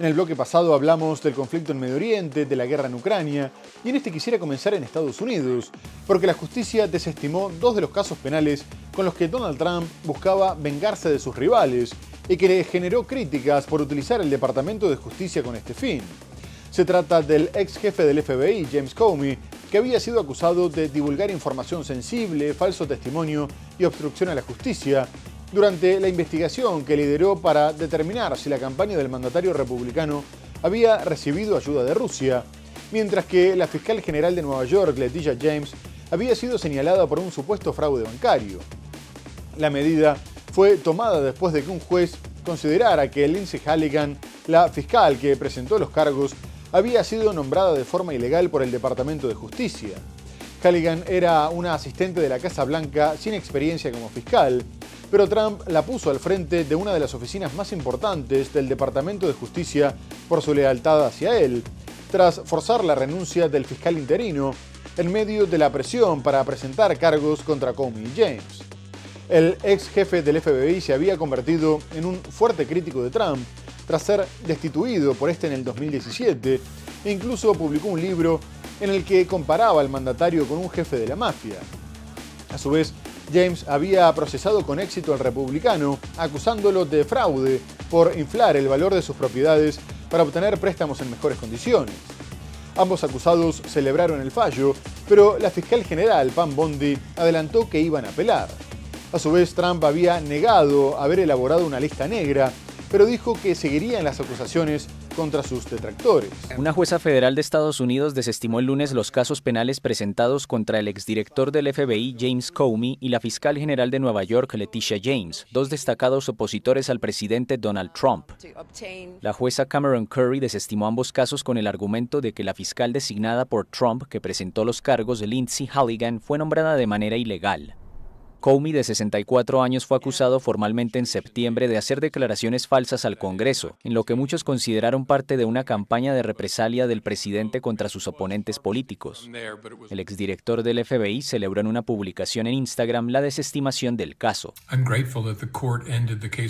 En el bloque pasado hablamos del conflicto en Medio Oriente, de la guerra en Ucrania, y en este quisiera comenzar en Estados Unidos, porque la justicia desestimó 2 de los casos penales con los que Donald Trump buscaba vengarse de sus rivales y que le generó críticas por utilizar el Departamento de Justicia con este fin. Se trata del ex jefe del FBI, James Comey, que había sido acusado de divulgar información sensible, falso testimonio y obstrucción a la justicia, durante la investigación que lideró para determinar si la campaña del mandatario republicano había recibido ayuda de Rusia, mientras que la fiscal general de Nueva York, Letitia James, había sido señalada por un supuesto fraude bancario. La medida fue tomada después de que un juez considerara que Lindsay Halligan, la fiscal que presentó los cargos, había sido nombrada de forma ilegal por el Departamento de Justicia. Halligan era una asistente de la Casa Blanca sin experiencia como fiscal, pero Trump la puso al frente de una de las oficinas más importantes del Departamento de Justicia por su lealtad hacia él, tras forzar la renuncia del fiscal interino en medio de la presión para presentar cargos contra Comey y James. El ex jefe del FBI se había convertido en un fuerte crítico de Trump tras ser destituido por este en el 2017 e incluso publicó un libro en el que comparaba al mandatario con un jefe de la mafia. A su vez, James había procesado con éxito al republicano, acusándolo de fraude por inflar el valor de sus propiedades para obtener préstamos en mejores condiciones. Ambos acusados celebraron el fallo, pero la fiscal general, Pam Bondi, adelantó que iban a apelar. A su vez, Trump había negado haber elaborado una lista negra, pero dijo que seguiría en las acusaciones contra sus detractores. Una jueza federal de Estados Unidos desestimó el lunes los casos penales presentados contra el exdirector del FBI, James Comey, y la fiscal general de Nueva York, Letitia James, 2 destacados opositores al presidente Donald Trump. La jueza Cameron Curry desestimó ambos casos con el argumento de que la fiscal designada por Trump, que presentó los cargos, Lindsay Halligan, fue nombrada de manera ilegal. Comey, de 64 años, fue acusado formalmente en septiembre de hacer declaraciones falsas al Congreso, en lo que muchos consideraron parte de una campaña de represalia del presidente contra sus oponentes políticos. El exdirector del FBI celebró en una publicación en Instagram la desestimación del caso.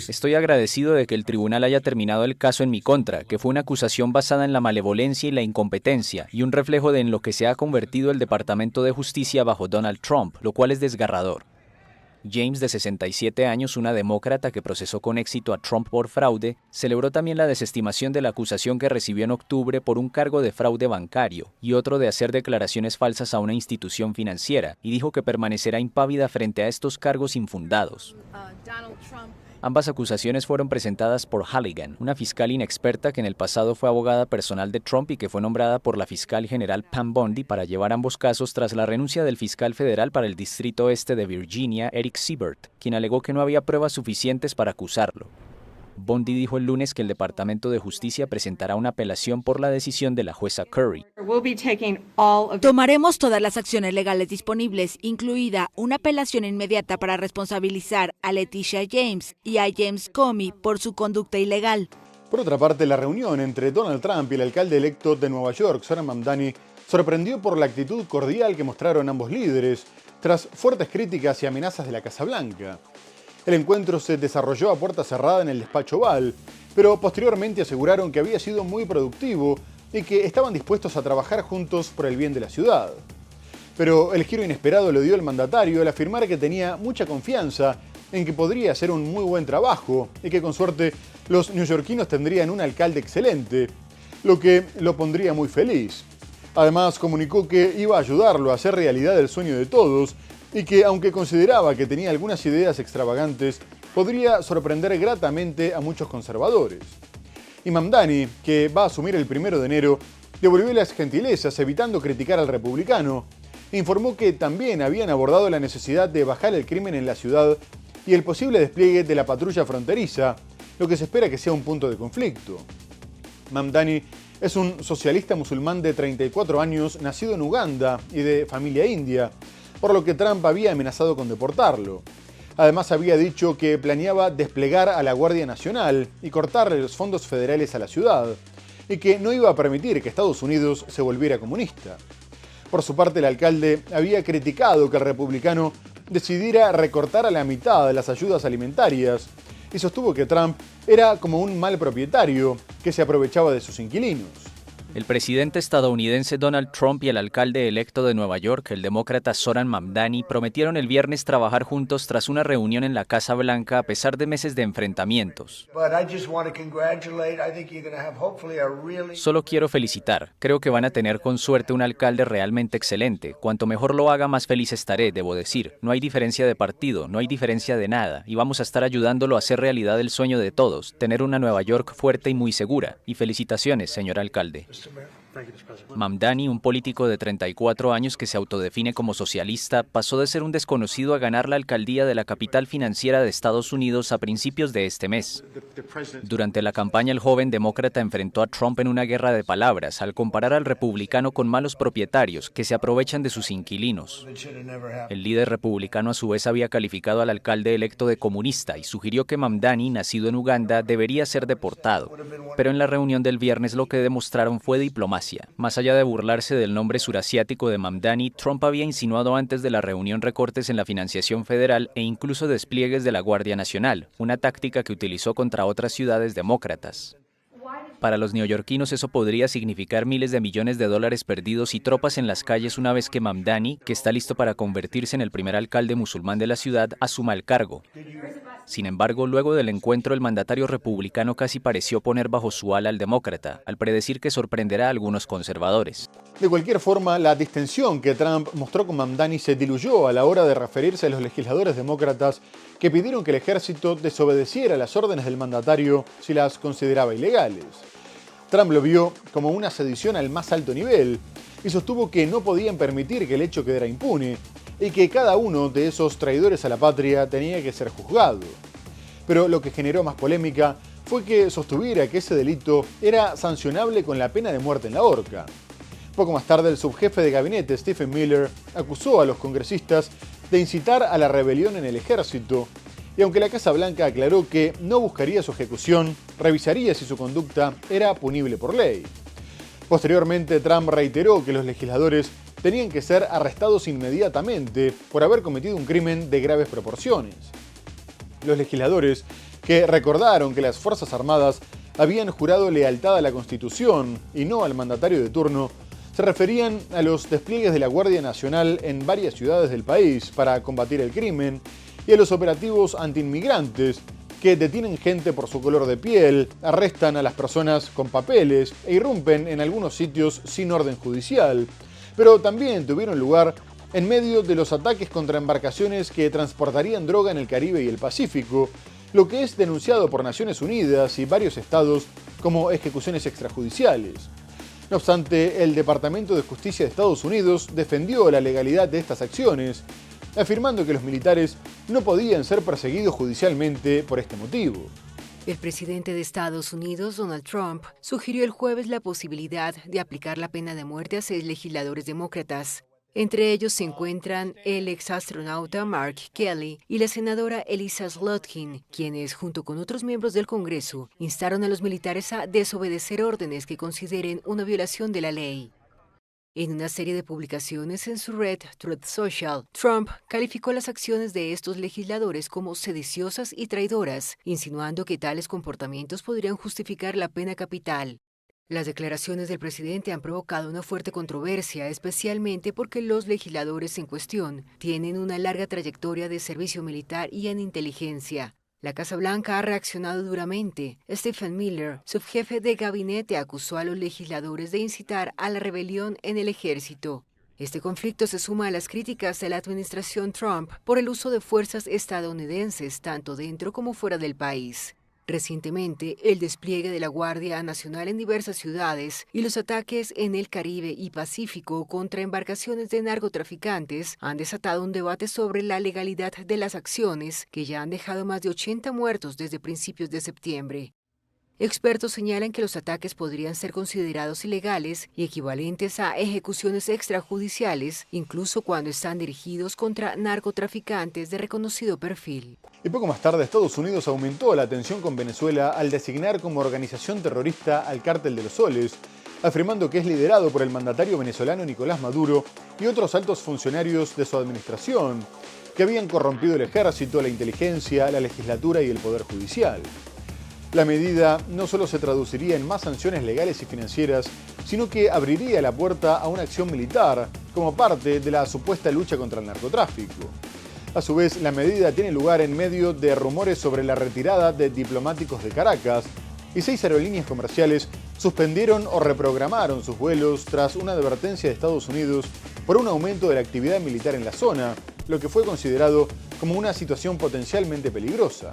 Estoy agradecido de que el tribunal haya terminado el caso en mi contra, que fue una acusación basada en la malevolencia y la incompetencia, y un reflejo de en lo que se ha convertido el Departamento de Justicia bajo Donald Trump, lo cual es desgarrador. James, de 67 años, una demócrata que procesó con éxito a Trump por fraude, celebró también la desestimación de la acusación que recibió en octubre por un cargo de fraude bancario y otro de hacer declaraciones falsas a una institución financiera, y dijo que permanecerá impávida frente a estos cargos infundados. Ambas acusaciones fueron presentadas por Halligan, una fiscal inexperta que en el pasado fue abogada personal de Trump y que fue nombrada por la fiscal general Pam Bondi para llevar ambos casos tras la renuncia del fiscal federal para el Distrito Este de Virginia, Eric Siebert, quien alegó que no había pruebas suficientes para acusarlo. Bondi dijo el lunes que el Departamento de Justicia presentará una apelación por la decisión de la jueza Curry. Tomaremos todas las acciones legales disponibles, incluida una apelación inmediata para responsabilizar a Letitia James y a James Comey por su conducta ilegal. Por otra parte, la reunión entre Donald Trump y el alcalde electo de Nueva York, Zohran Mamdani, sorprendió por la actitud cordial que mostraron ambos líderes, tras fuertes críticas y amenazas de la Casa Blanca. El encuentro se desarrolló a puerta cerrada en el despacho Oval, pero posteriormente aseguraron que había sido muy productivo y que estaban dispuestos a trabajar juntos por el bien de la ciudad. Pero el giro inesperado lo dio el mandatario al afirmar que tenía mucha confianza en que podría hacer un muy buen trabajo y que con suerte los neoyorquinos tendrían un alcalde excelente, lo que lo pondría muy feliz. Además, comunicó que iba a ayudarlo a hacer realidad el sueño de todos y que, aunque consideraba que tenía algunas ideas extravagantes, podría sorprender gratamente a muchos conservadores. Y Mamdani, que va a asumir el 1 de enero, devolvió las gentilezas evitando criticar al republicano, e informó que también habían abordado la necesidad de bajar el crimen en la ciudad y el posible despliegue de la patrulla fronteriza, lo que se espera que sea un punto de conflicto. Mamdani es un socialista musulmán de 34 años, nacido en Uganda y de familia india, por lo que Trump había amenazado con deportarlo. Además, había dicho que planeaba desplegar a la Guardia Nacional y cortarle los fondos federales a la ciudad, y que no iba a permitir que Estados Unidos se volviera comunista. Por su parte, el alcalde había criticado que el republicano decidiera recortar a la mitad de las ayudas alimentarias, y sostuvo que Trump era como un mal propietario que se aprovechaba de sus inquilinos. El presidente estadounidense Donald Trump y el alcalde electo de Nueva York, el demócrata Zohran Mamdani, prometieron el viernes trabajar juntos tras una reunión en la Casa Blanca a pesar de meses de enfrentamientos. Solo quiero felicitar. Creo que van a tener con suerte un alcalde realmente excelente. Cuanto mejor lo haga, más feliz estaré, debo decir. No hay diferencia de partido, no hay diferencia de nada, y vamos a estar ayudándolo a hacer realidad el sueño de todos, tener una Nueva York fuerte y muy segura. Y felicitaciones, señor alcalde. Mamdani, un político de 34 años que se autodefine como socialista, pasó de ser un desconocido a ganar la alcaldía de la capital financiera de Estados Unidos a principios de este mes. Durante la campaña, el joven demócrata enfrentó a Trump en una guerra de palabras al comparar al republicano con malos propietarios que se aprovechan de sus inquilinos. El líder republicano a su vez había calificado al alcalde electo de comunista y sugirió que Mamdani, nacido en Uganda, debería ser deportado. Pero en la reunión del viernes lo que demostraron fue diplomacia. Más allá de burlarse del nombre surasiático de Mamdani, Trump había insinuado antes de la reunión recortes en la financiación federal e incluso despliegues de la Guardia Nacional, una táctica que utilizó contra otras ciudades demócratas. Para los neoyorquinos eso podría significar miles de millones de dólares perdidos y tropas en las calles una vez que Mamdani, que está listo para convertirse en el primer alcalde musulmán de la ciudad, asuma el cargo. Sin embargo, luego del encuentro, el mandatario republicano casi pareció poner bajo su ala al demócrata, al predecir que sorprenderá a algunos conservadores. De cualquier forma, la distensión que Trump mostró con Mamdani se diluyó a la hora de referirse a los legisladores demócratas que pidieron que el ejército desobedeciera las órdenes del mandatario si las consideraba ilegales. Trump lo vio como una sedición al más alto nivel y sostuvo que no podían permitir que el hecho quedara impune y que cada uno de esos traidores a la patria tenía que ser juzgado. Pero lo que generó más polémica fue que sostuviera que ese delito era sancionable con la pena de muerte en la horca. Poco más tarde, el subjefe de gabinete, Stephen Miller, acusó a los congresistas de incitar a la rebelión en el ejército, y aunque la Casa Blanca aclaró que no buscaría su ejecución, revisaría si su conducta era punible por ley. Posteriormente, Trump reiteró que los legisladores tenían que ser arrestados inmediatamente por haber cometido un crimen de graves proporciones. Los legisladores, que recordaron que las Fuerzas Armadas habían jurado lealtad a la Constitución y no al mandatario de turno, se referían a los despliegues de la Guardia Nacional en varias ciudades del país para combatir el crimen y a los operativos antiinmigrantes que detienen gente por su color de piel, arrestan a las personas con papeles e irrumpen en algunos sitios sin orden judicial, pero también tuvieron lugar en medio de los ataques contra embarcaciones que transportarían droga en el Caribe y el Pacífico, lo que es denunciado por Naciones Unidas y varios estados como ejecuciones extrajudiciales. No obstante, el Departamento de Justicia de Estados Unidos defendió la legalidad de estas acciones, afirmando que los militares no podían ser perseguidos judicialmente por este motivo. El presidente de Estados Unidos, Donald Trump, sugirió el jueves la posibilidad de aplicar la pena de muerte a 6 legisladores demócratas. Entre ellos se encuentran el exastronauta Mark Kelly y la senadora Elisa Slotkin, quienes, junto con otros miembros del Congreso, instaron a los militares a desobedecer órdenes que consideren una violación de la ley. En una serie de publicaciones en su red Truth Social, Trump calificó las acciones de estos legisladores como sediciosas y traidoras, insinuando que tales comportamientos podrían justificar la pena capital. Las declaraciones del presidente han provocado una fuerte controversia, especialmente porque los legisladores en cuestión tienen una larga trayectoria de servicio militar y en inteligencia. La Casa Blanca ha reaccionado duramente. Stephen Miller, subjefe de gabinete, acusó a los legisladores de incitar a la rebelión en el ejército. Este conflicto se suma a las críticas de la administración Trump por el uso de fuerzas estadounidenses tanto dentro como fuera del país. Recientemente, el despliegue de la Guardia Nacional en diversas ciudades y los ataques en el Caribe y Pacífico contra embarcaciones de narcotraficantes han desatado un debate sobre la legalidad de las acciones que ya han dejado más de 80 muertos desde principios de septiembre. Expertos señalan que los ataques podrían ser considerados ilegales y equivalentes a ejecuciones extrajudiciales, incluso cuando están dirigidos contra narcotraficantes de reconocido perfil. Y poco más tarde, Estados Unidos aumentó la tensión con Venezuela al designar como organización terrorista al Cártel de los Soles, afirmando que es liderado por el mandatario venezolano Nicolás Maduro y otros altos funcionarios de su administración. que habían corrompido el ejército, la inteligencia, la legislatura y el poder judicial. La medida no solo se traduciría en más sanciones legales y financieras, sino que abriría la puerta a una acción militar como parte de la supuesta lucha contra el narcotráfico. A su vez, la medida tiene lugar en medio de rumores sobre la retirada de diplomáticos de Caracas, y 6 aerolíneas comerciales suspendieron o reprogramaron sus vuelos tras una advertencia de Estados Unidos por un aumento de la actividad militar en la zona, lo que fue considerado como una situación potencialmente peligrosa.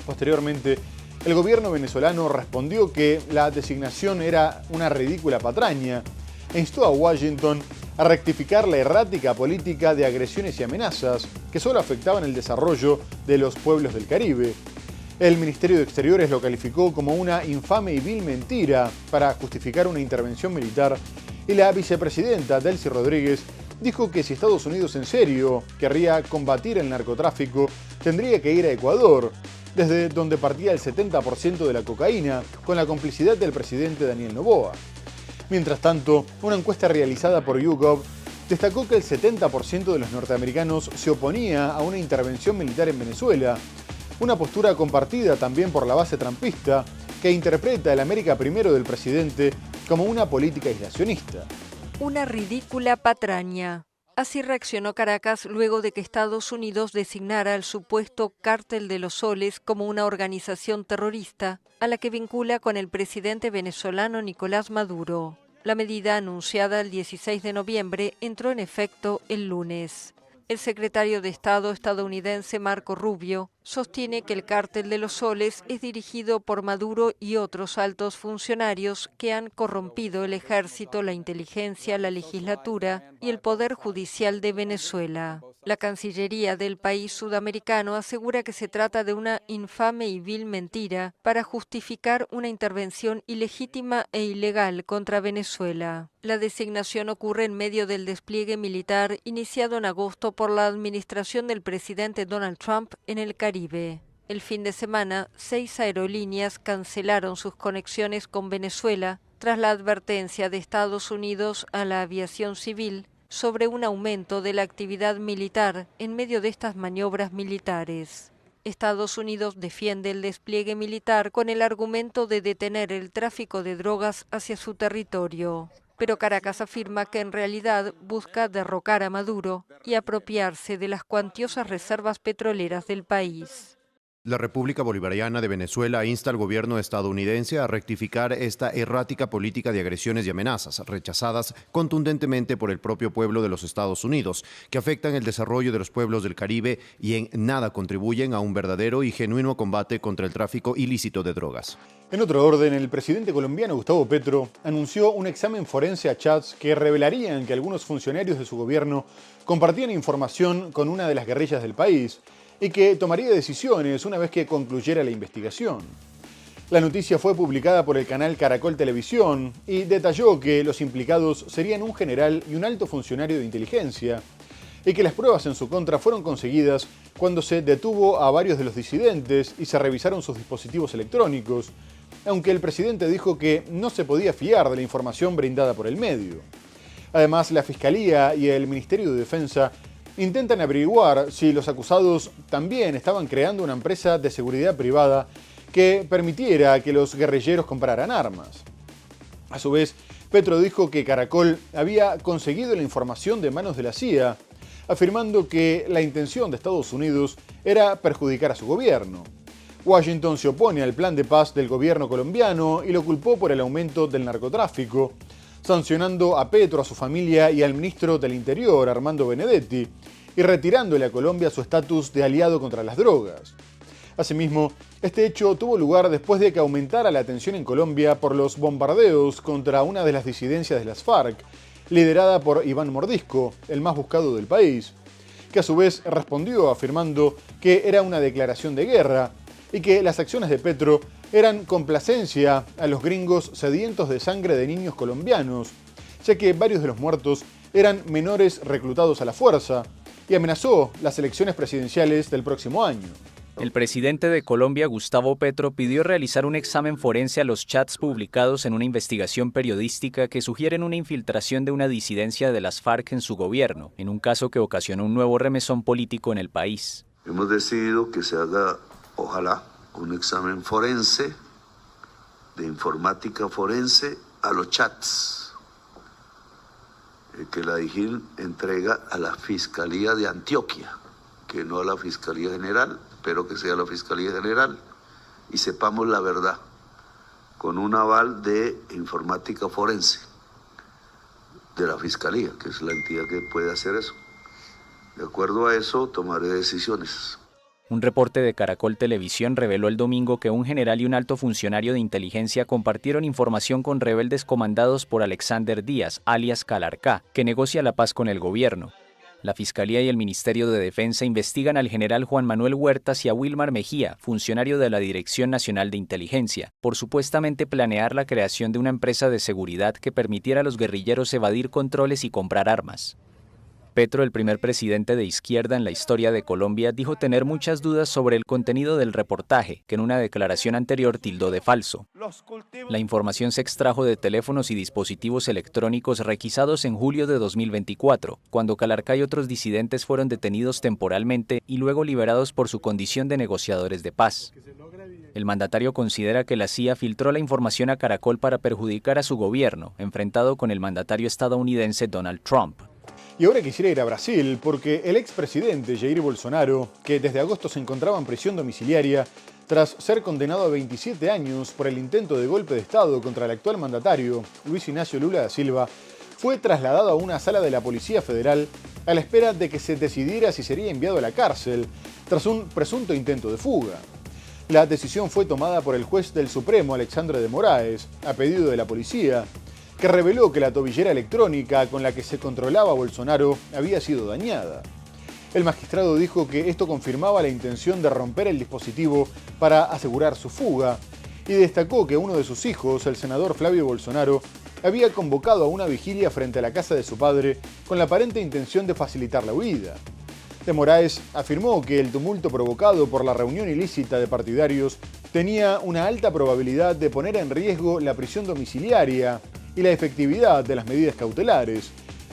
Posteriormente, el gobierno venezolano respondió que la designación era una ridícula patraña e instó a Washington a rectificar la errática política de agresiones y amenazas que solo afectaban el desarrollo de los pueblos del Caribe. El Ministerio de Exteriores lo calificó como una infame y vil mentira para justificar una intervención militar, y la vicepresidenta Delcy Rodríguez dijo que si Estados Unidos en serio querría combatir el narcotráfico, tendría que ir a Ecuador, desde donde partía el 70% de la cocaína, con la complicidad del presidente Daniel Noboa. Mientras tanto, una encuesta realizada por YouGov destacó que el 70% de los norteamericanos se oponía a una intervención militar en Venezuela, una postura compartida también por la base trumpista, que interpreta el América Primero del presidente como una política aislacionista. Una ridícula patraña. Así reaccionó Caracas luego de que Estados Unidos designara al supuesto Cártel de los Soles como una organización terrorista a la que vincula con el presidente venezolano Nicolás Maduro. La medida, anunciada el 16 de noviembre, entró en efecto el lunes. El secretario de Estado estadounidense Marco Rubio sostiene que el Cártel de los Soles es dirigido por Maduro y otros altos funcionarios que han corrompido el ejército, la inteligencia, la legislatura y el poder judicial de Venezuela. La Cancillería del país sudamericano asegura que se trata de una infame y vil mentira para justificar una intervención ilegítima e ilegal contra Venezuela. La designación ocurre en medio del despliegue militar iniciado en agosto por la administración del presidente Donald Trump en el Caribe. El fin de semana, 6 aerolíneas cancelaron sus conexiones con Venezuela tras la advertencia de Estados Unidos a la aviación civil sobre un aumento de la actividad militar en medio de estas maniobras militares. Estados Unidos defiende el despliegue militar con el argumento de detener el tráfico de drogas hacia su territorio, pero Caracas afirma que en realidad busca derrocar a Maduro y apropiarse de las cuantiosas reservas petroleras del país. La República Bolivariana de Venezuela insta al gobierno estadounidense a rectificar esta errática política de agresiones y amenazas, rechazadas contundentemente por el propio pueblo de los Estados Unidos, que afectan el desarrollo de los pueblos del Caribe y en nada contribuyen a un verdadero y genuino combate contra el tráfico ilícito de drogas. En otro orden, el presidente colombiano Gustavo Petro anunció un examen forense a chats que revelarían que algunos funcionarios de su gobierno compartían información con una de las guerrillas del país, y que tomaría decisiones una vez que concluyera la investigación. La noticia fue publicada por el canal Caracol Televisión y detalló que los implicados serían un general y un alto funcionario de inteligencia, y que las pruebas en su contra fueron conseguidas cuando se detuvo a varios de los disidentes y se revisaron sus dispositivos electrónicos, aunque el presidente dijo que no se podía fiar de la información brindada por el medio. Además, la Fiscalía y el Ministerio de Defensa intentan averiguar si los acusados también estaban creando una empresa de seguridad privada que permitiera que los guerrilleros compraran armas. A su vez, Petro dijo que Caracol había conseguido la información de manos de la CIA, afirmando que la intención de Estados Unidos era perjudicar a su gobierno. Washington se opone al plan de paz del gobierno colombiano y lo culpó por el aumento del narcotráfico, sancionando a Petro, a su familia y al ministro del Interior, Armando Benedetti, y retirándole a Colombia su estatus de aliado contra las drogas. Asimismo, este hecho tuvo lugar después de que aumentara la tensión en Colombia por los bombardeos contra una de las disidencias de las FARC, liderada por Iván Mordisco, el más buscado del país, que a su vez respondió afirmando que era una declaración de guerra y que las acciones de Petro eran complacencia a los gringos sedientos de sangre de niños colombianos, ya que varios de los muertos eran menores reclutados a la fuerza, y amenazó las elecciones presidenciales del próximo año. El presidente de Colombia, Gustavo Petro, pidió realizar un examen forense a los chats publicados en una investigación periodística que sugieren una infiltración de una disidencia de las FARC en su gobierno, en un caso que ocasionó un nuevo remesón político en el país. Hemos decidido que se haga, ojalá, un examen forense, de informática forense, a los chats, que la DIGIN entrega a la Fiscalía de Antioquia, que no a la Fiscalía General, espero que sea la Fiscalía General, y sepamos la verdad, con un aval de informática forense de la Fiscalía, que es la entidad que puede hacer eso. De acuerdo a eso, tomaré decisiones. Un reporte de Caracol Televisión reveló el domingo que un general y un alto funcionario de inteligencia compartieron información con rebeldes comandados por Alexander Díaz, alias Calarcá, que negocia la paz con el gobierno. La Fiscalía y el Ministerio de Defensa investigan al general Juan Manuel Huertas y a Wilmar Mejía, funcionario de la Dirección Nacional de Inteligencia, por supuestamente planear la creación de una empresa de seguridad que permitiera a los guerrilleros evadir controles y comprar armas. Petro, el primer presidente de izquierda en la historia de Colombia, dijo tener muchas dudas sobre el contenido del reportaje, que en una declaración anterior tildó de falso. La información se extrajo de teléfonos y dispositivos electrónicos requisados en julio de 2024, cuando Calarcá y otros disidentes fueron detenidos temporalmente y luego liberados por su condición de negociadores de paz. El mandatario considera que la CIA filtró la información a Caracol para perjudicar a su gobierno, enfrentado con el mandatario estadounidense Donald Trump. Y ahora quisiera ir a Brasil porque el expresidente Jair Bolsonaro, que desde agosto se encontraba en prisión domiciliaria tras ser condenado a 27 años por el intento de golpe de Estado contra el actual mandatario, Luis Ignacio Lula da Silva, fue trasladado a una sala de la Policía Federal a la espera de que se decidiera si sería enviado a la cárcel tras un presunto intento de fuga. La decisión fue tomada por el juez del Supremo, Alexandre de Moraes, a pedido de la policía, que reveló que la tobillera electrónica con la que se controlaba a Bolsonaro había sido dañada. El magistrado dijo que esto confirmaba la intención de romper el dispositivo para asegurar su fuga y destacó que uno de sus hijos, el senador Flavio Bolsonaro, había convocado a una vigilia frente a la casa de su padre con la aparente intención de facilitar la huida. De Moraes afirmó que el tumulto provocado por la reunión ilícita de partidarios tenía una alta probabilidad de poner en riesgo la prisión domiciliaria y la efectividad de las medidas cautelares,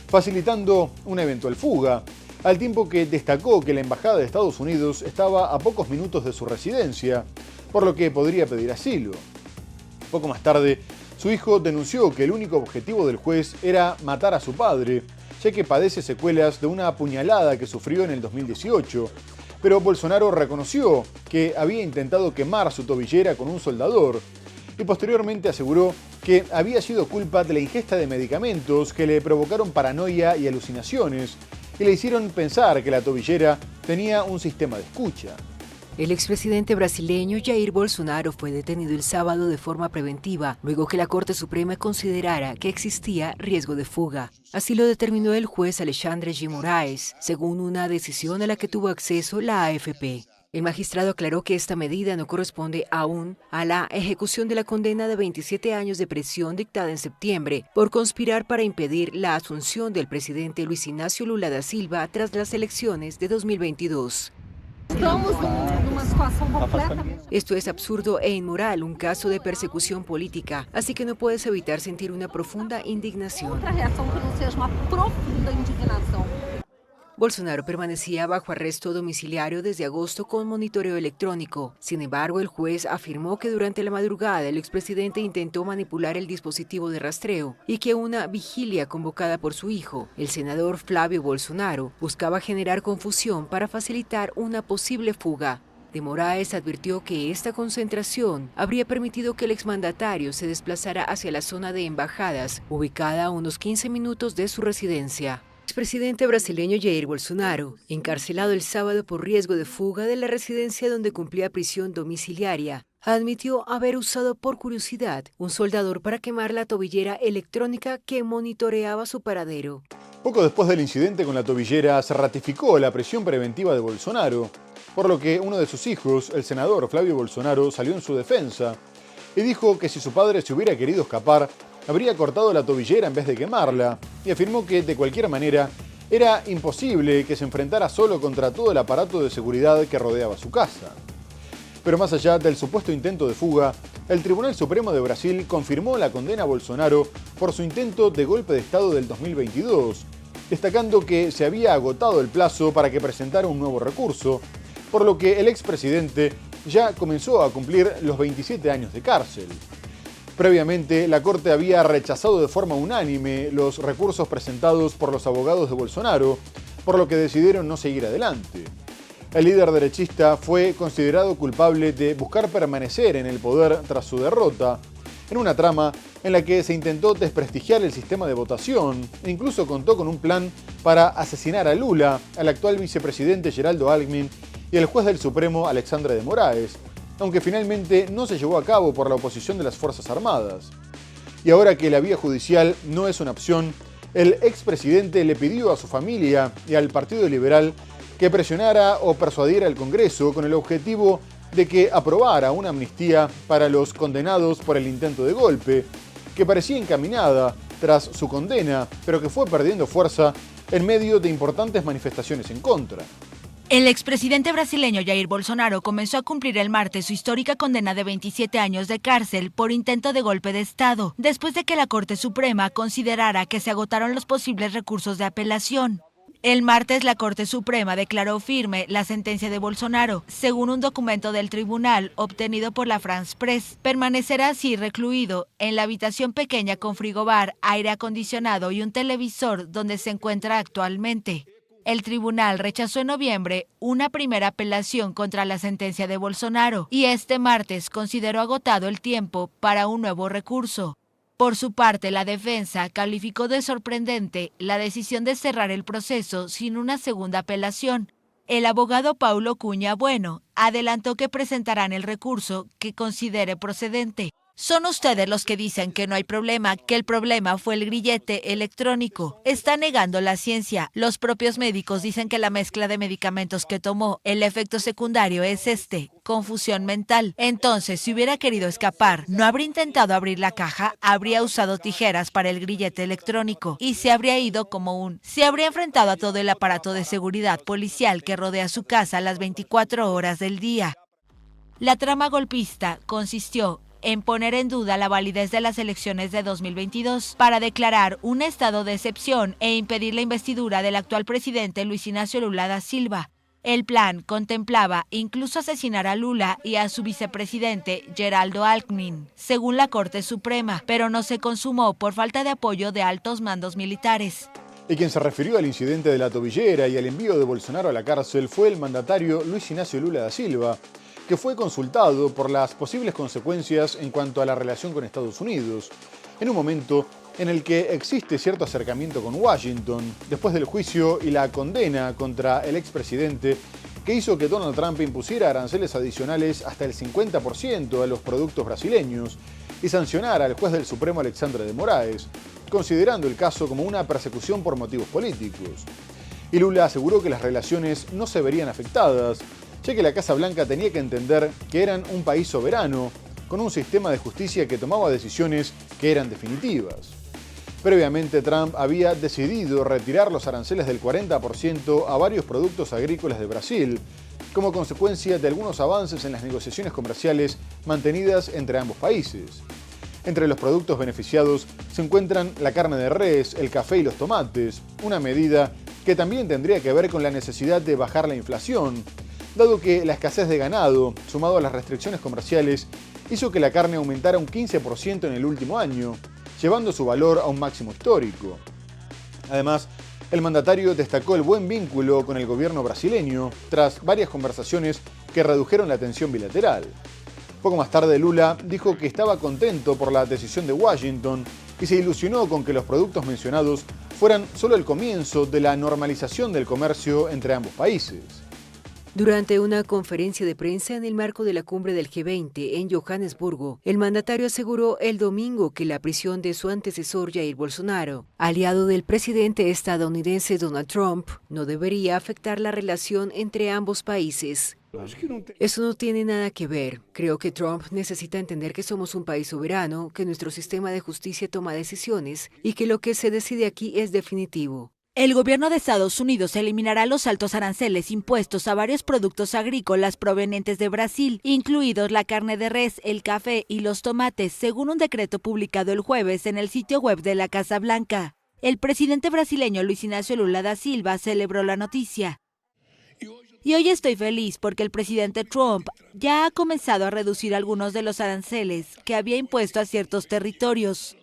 facilitando una eventual fuga, al tiempo que destacó que la Embajada de Estados Unidos estaba a pocos minutos de su residencia, por lo que podría pedir asilo. Poco más tarde, su hijo denunció que el único objetivo del juez era matar a su padre, ya que padece secuelas de una puñalada que sufrió en el 2018, pero Bolsonaro reconoció que había intentado quemar su tobillera con un soldador, y posteriormente aseguró que había sido culpa de la ingesta de medicamentos que le provocaron paranoia y alucinaciones y le hicieron pensar que la tobillera tenía un sistema de escucha. El expresidente brasileño Jair Bolsonaro fue detenido el sábado de forma preventiva, luego que la Corte Suprema considerara que existía riesgo de fuga. Así lo determinó el juez Alexandre de Moraes, según una decisión a la que tuvo acceso la AFP. El magistrado aclaró que esta medida no corresponde aún a la ejecución de la condena de 27 años de prisión dictada en septiembre por conspirar para impedir la asunción del presidente Luis Ignacio Lula da Silva tras las elecciones de 2022. Esto es absurdo e inmoral, un caso de persecución política, así que no puedes evitar sentir una profunda indignación. Bolsonaro permanecía bajo arresto domiciliario desde agosto con monitoreo electrónico. Sin embargo, el juez afirmó que durante la madrugada el expresidente intentó manipular el dispositivo de rastreo y que una vigilia convocada por su hijo, el senador Flavio Bolsonaro, buscaba generar confusión para facilitar una posible fuga. De Moraes advirtió que esta concentración habría permitido que el exmandatario se desplazara hacia la zona de embajadas, ubicada a unos 15 minutos de su residencia. El expresidente brasileño Jair Bolsonaro, encarcelado el sábado por riesgo de fuga de la residencia donde cumplía prisión domiciliaria, admitió haber usado por curiosidad un soldador para quemar la tobillera electrónica que monitoreaba su paradero. Poco después del incidente con la tobillera, se ratificó la prisión preventiva de Bolsonaro, por lo que uno de sus hijos, el senador Flavio Bolsonaro, salió en su defensa y dijo que si su padre se hubiera querido escapar, habría cortado la tobillera en vez de quemarla, y afirmó que, de cualquier manera, era imposible que se enfrentara solo contra todo el aparato de seguridad que rodeaba su casa. Pero más allá del supuesto intento de fuga, el Tribunal Supremo de Brasil confirmó la condena a Bolsonaro por su intento de golpe de Estado del 2022, destacando que se había agotado el plazo para que presentara un nuevo recurso, por lo que el expresidente ya comenzó a cumplir los 27 años de cárcel. Previamente, la Corte había rechazado de forma unánime los recursos presentados por los abogados de Bolsonaro, por lo que decidieron no seguir adelante. El líder derechista fue considerado culpable de buscar permanecer en el poder tras su derrota, en una trama en la que se intentó desprestigiar el sistema de votación e incluso contó con un plan para asesinar a Lula, al actual vicepresidente Geraldo Alckmin y al juez del Supremo Alexandre de Moraes, aunque finalmente no se llevó a cabo por la oposición de las Fuerzas Armadas. Y ahora que la vía judicial no es una opción, el expresidente le pidió a su familia y al Partido Liberal que presionara o persuadiera al Congreso con el objetivo de que aprobara una amnistía para los condenados por el intento de golpe, que parecía encaminada tras su condena, pero que fue perdiendo fuerza en medio de importantes manifestaciones en contra. El expresidente brasileño Jair Bolsonaro comenzó a cumplir el martes su histórica condena de 27 años de cárcel por intento de golpe de Estado, después de que la Corte Suprema considerara que se agotaron los posibles recursos de apelación. El martes la Corte Suprema declaró firme la sentencia de Bolsonaro. Según un documento del tribunal obtenido por la France Press, permanecerá así recluido en la habitación pequeña con frigobar, aire acondicionado y un televisor donde se encuentra actualmente. El tribunal rechazó en noviembre una primera apelación contra la sentencia de Bolsonaro y este martes consideró agotado el tiempo para un nuevo recurso. Por su parte, la defensa calificó de sorprendente la decisión de cerrar el proceso sin una segunda apelación. El abogado Paulo Cunha Bueno adelantó que presentarán el recurso que considere procedente. Son ustedes los que dicen que no hay problema, que el problema fue el grillete electrónico. Está negando la ciencia. Los propios médicos dicen que la mezcla de medicamentos que tomó, el efecto secundario es confusión mental. Entonces, si hubiera querido escapar, no habría intentado abrir la caja, habría usado tijeras para el grillete electrónico y se habría ido se habría enfrentado a todo el aparato de seguridad policial que rodea su casa las 24 horas del día. La trama golpista consistió en poner en duda la validez de las elecciones de 2022 para declarar un estado de excepción e impedir la investidura del actual presidente Luis Ignacio Lula da Silva. El plan contemplaba incluso asesinar a Lula y a su vicepresidente Geraldo Alckmin, según la Corte Suprema, pero no se consumó por falta de apoyo de altos mandos militares. Y quien se refirió al incidente de la tobillera y al envío de Bolsonaro a la cárcel fue el mandatario Luis Ignacio Lula da Silva, que fue consultado por las posibles consecuencias en cuanto a la relación con Estados Unidos, en un momento en el que existe cierto acercamiento con Washington, después del juicio y la condena contra el expresidente que hizo que Donald Trump impusiera aranceles adicionales hasta el 50% a los productos brasileños y sancionara al juez del Supremo Alexandre de Moraes, considerando el caso como una persecución por motivos políticos. Y Lula aseguró que las relaciones no se verían afectadas, ya que la Casa Blanca tenía que entender que eran un país soberano, con un sistema de justicia que tomaba decisiones que eran definitivas. Previamente, Trump había decidido retirar los aranceles del 40% a varios productos agrícolas de Brasil, como consecuencia de algunos avances en las negociaciones comerciales mantenidas entre ambos países. Entre los productos beneficiados se encuentran la carne de res, el café y los tomates, una medida que también tendría que ver con la necesidad de bajar la inflación, dado que la escasez de ganado, sumado a las restricciones comerciales, hizo que la carne aumentara un 15% en el último año, llevando su valor a un máximo histórico. Además, el mandatario destacó el buen vínculo con el gobierno brasileño, tras varias conversaciones que redujeron la tensión bilateral. Poco más tarde, Lula dijo que estaba contento por la decisión de Washington y se ilusionó con que los productos mencionados fueran solo el comienzo de la normalización del comercio entre ambos países. Durante una conferencia de prensa en el marco de la cumbre del G20 en Johannesburgo, el mandatario aseguró el domingo que la prisión de su antecesor Jair Bolsonaro, aliado del presidente estadounidense Donald Trump, no debería afectar la relación entre ambos países. Eso no tiene nada que ver. Creo que Trump necesita entender que somos un país soberano, que nuestro sistema de justicia toma decisiones y que lo que se decide aquí es definitivo. El gobierno de Estados Unidos eliminará los altos aranceles impuestos a varios productos agrícolas provenientes de Brasil, incluidos la carne de res, el café y los tomates, según un decreto publicado el jueves en el sitio web de la Casa Blanca. El presidente brasileño Luiz Inácio Lula da Silva celebró la noticia. Y hoy estoy feliz porque el presidente Trump ya ha comenzado a reducir algunos de los aranceles que había impuesto a ciertos territorios.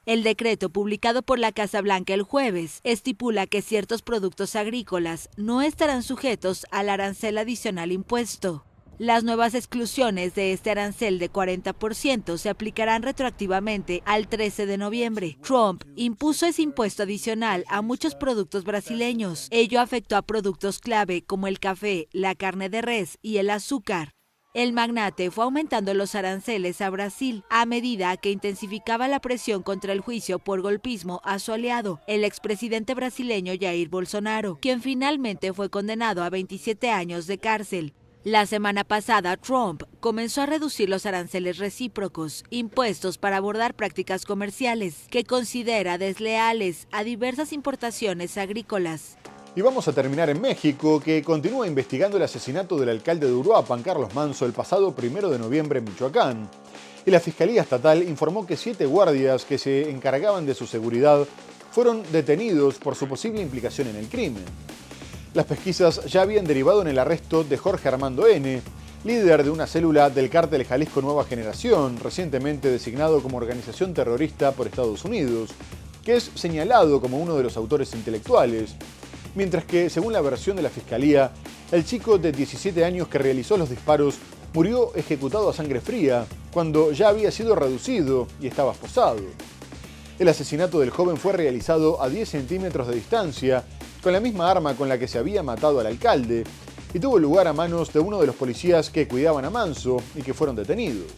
El decreto publicado por la Casa Blanca el jueves estipula que ciertos productos agrícolas no estarán sujetos al arancel adicional impuesto. Las nuevas exclusiones de este arancel de 40% se aplicarán retroactivamente al 13 de noviembre. Trump impuso ese impuesto adicional a muchos productos brasileños. Ello afectó a productos clave como el café, la carne de res y el azúcar. El magnate fue aumentando los aranceles a Brasil a medida que intensificaba la presión contra el juicio por golpismo a su aliado, el expresidente brasileño Jair Bolsonaro, quien finalmente fue condenado a 27 años de cárcel. La semana pasada, Trump comenzó a reducir los aranceles recíprocos impuestos para abordar prácticas comerciales que considera desleales a diversas importaciones agrícolas. Y vamos a terminar en México, que continúa investigando el asesinato del alcalde de Uruapan, Carlos Manso, el pasado 1 de noviembre en Michoacán. Y la Fiscalía Estatal informó que 7 guardias que se encargaban de su seguridad fueron detenidos por su posible implicación en el crimen. Las pesquisas ya habían derivado en el arresto de Jorge Armando N., líder de una célula del cártel Jalisco Nueva Generación, recientemente designado como organización terrorista por Estados Unidos, que es señalado como uno de los autores intelectuales. Mientras que, según la versión de la Fiscalía, el chico de 17 años que realizó los disparos murió ejecutado a sangre fría, cuando ya había sido reducido y estaba esposado. El asesinato del joven fue realizado a 10 centímetros de distancia, con la misma arma con la que se había matado al alcalde, y tuvo lugar a manos de uno de los policías que cuidaban a Manso y que fueron detenidos.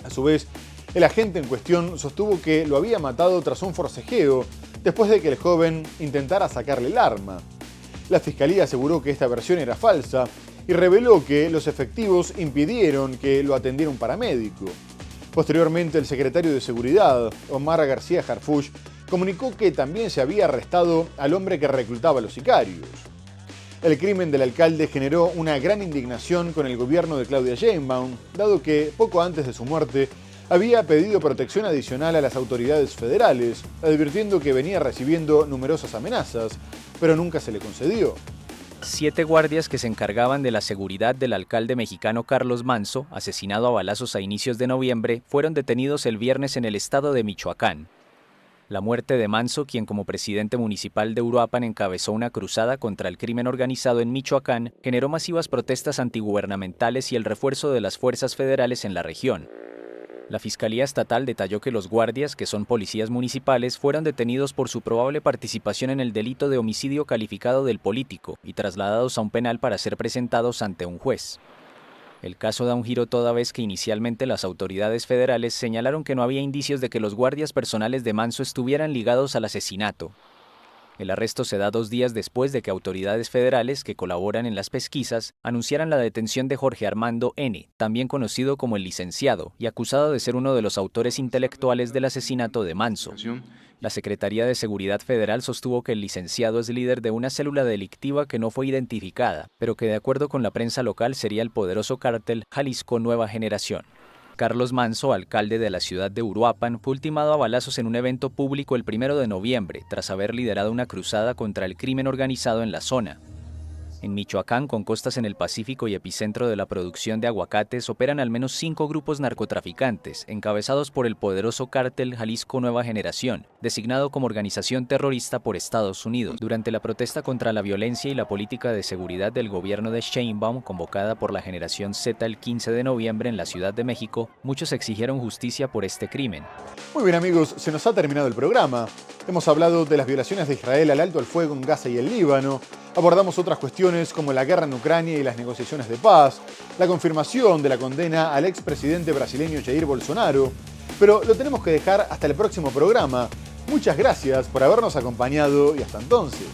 A su vez, el agente en cuestión sostuvo que lo había matado tras un forcejeo, después de que el joven intentara sacarle el arma. La Fiscalía aseguró que esta versión era falsa y reveló que los efectivos impidieron que lo atendiera un paramédico. Posteriormente, el secretario de Seguridad, Omar García Harfuch, comunicó que también se había arrestado al hombre que reclutaba a los sicarios. El crimen del alcalde generó una gran indignación con el gobierno de Claudia Sheinbaum, dado que poco antes de su muerte había pedido protección adicional a las autoridades federales, advirtiendo que venía recibiendo numerosas amenazas, pero nunca se le concedió. 7 guardias que se encargaban de la seguridad del alcalde mexicano Carlos Manso, asesinado a balazos a inicios de noviembre, fueron detenidos el viernes en el estado de Michoacán. La muerte de Manso, quien como presidente municipal de Uruapan encabezó una cruzada contra el crimen organizado en Michoacán, generó masivas protestas antigubernamentales y el refuerzo de las fuerzas federales en la región. La Fiscalía Estatal detalló que los guardias, que son policías municipales, fueron detenidos por su probable participación en el delito de homicidio calificado del político y trasladados a un penal para ser presentados ante un juez. El caso da un giro toda vez que inicialmente las autoridades federales señalaron que no había indicios de que los guardias personales de Manso estuvieran ligados al asesinato. El arresto se da 2 días después de que autoridades federales que colaboran en las pesquisas anunciaran la detención de Jorge Armando N., también conocido como el licenciado, y acusado de ser uno de los autores intelectuales del asesinato de Manso. La Secretaría de Seguridad Federal sostuvo que el licenciado es líder de una célula delictiva que no fue identificada, pero que de acuerdo con la prensa local sería el poderoso cártel Jalisco Nueva Generación. Carlos Manso, alcalde de la ciudad de Uruapan, fue ultimado a balazos en un evento público el 1 de noviembre, tras haber liderado una cruzada contra el crimen organizado en la zona. En Michoacán, con costas en el Pacífico y epicentro de la producción de aguacates, operan al menos 5 grupos narcotraficantes, encabezados por el poderoso cártel Jalisco Nueva Generación, designado como organización terrorista por Estados Unidos. Durante la protesta contra la violencia y la política de seguridad del gobierno de Sheinbaum, convocada por la Generación Z el 15 de noviembre en la Ciudad de México, muchos exigieron justicia por este crimen. Muy bien amigos, se nos ha terminado el programa. Hemos hablado de las violaciones de Israel al alto al fuego en Gaza y el Líbano. Abordamos otras cuestiones como la guerra en Ucrania y las negociaciones de paz, la confirmación de la condena al expresidente brasileño Jair Bolsonaro, pero lo tenemos que dejar hasta el próximo programa. Muchas gracias por habernos acompañado y hasta entonces.